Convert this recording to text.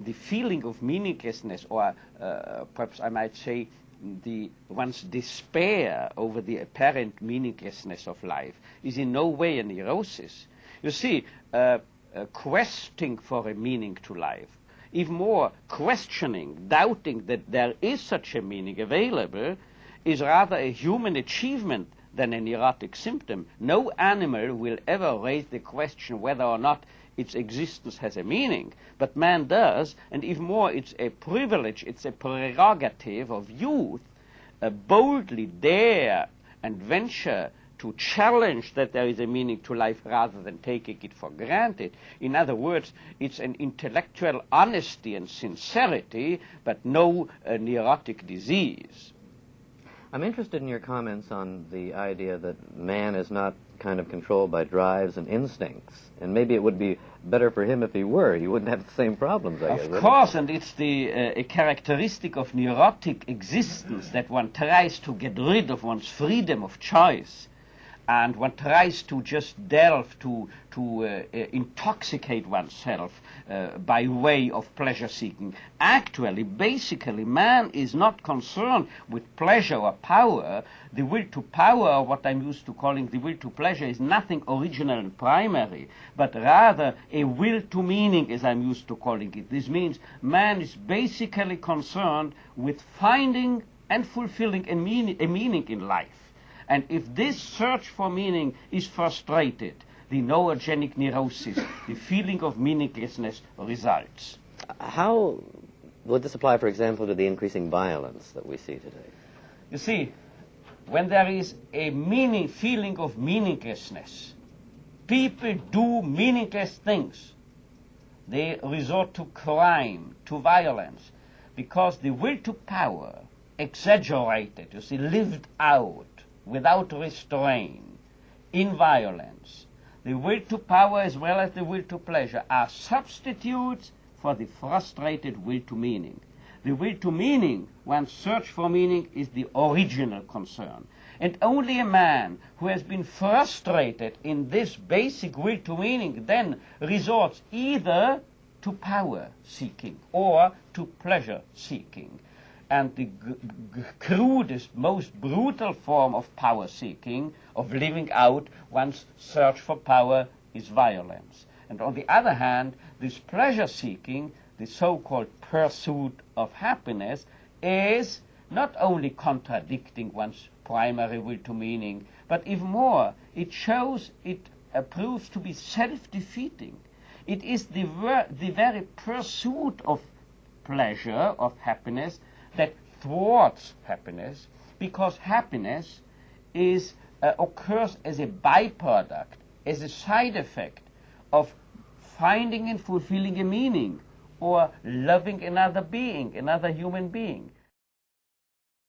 the feeling of meaninglessness, or perhaps I might say the one's despair over the apparent meaninglessness of life, is in no way a neurosis. You see, questing for a meaning to life, even more questioning, doubting that there is such a meaning available, is rather a human achievement than a neurotic symptom. No animal will ever raise the question whether or not its existence has a meaning, but man does, and even more, it's a privilege, it's a prerogative of youth, boldly dare and venture to challenge that there is a meaning to life rather than taking it for granted. In other words, it's an intellectual honesty and sincerity, but no neurotic disease. I'm interested in your comments on the idea that man is not kind of controlled by drives and instincts, and maybe it would be better for him if he were. He wouldn't have the same problems, I guess. Of course, and it's a characteristic of neurotic existence that one tries to get rid of one's freedom of choice, and one tries to just delve to intoxicate oneself by way of pleasure-seeking. Actually, basically, man is not concerned with pleasure or power. The will to power, or what I'm used to calling the will to pleasure, is nothing original and primary, but rather a will to meaning, as I'm used to calling it. This means man is basically concerned with finding and fulfilling a meaning in life. And if this search for meaning is frustrated, the noogenic neurosis, the feeling of meaninglessness, results. How would this apply, for example, to the increasing violence that we see today? You see, when there is a feeling of meaninglessness, people do meaningless things. They resort to crime, to violence, because the will to power, exaggerated, you see, lived out, without restraint, in violence, the will to power as well as the will to pleasure are substitutes for the frustrated will to meaning. The will to meaning, one's search for meaning, is the original concern. And only a man who has been frustrated in this basic will to meaning then resorts either to power seeking or to pleasure seeking. And the crudest, most brutal form of power seeking, of living out one's search for power, is violence. And on the other hand, this pleasure seeking, the so-called pursuit of happiness, is not only contradicting one's primary will to meaning, but even more, it proves to be self-defeating. It is the very pursuit of pleasure, of happiness, that thwarts happiness, because happiness occurs as a byproduct, as a side effect of finding and fulfilling a meaning, or loving another being, another human being.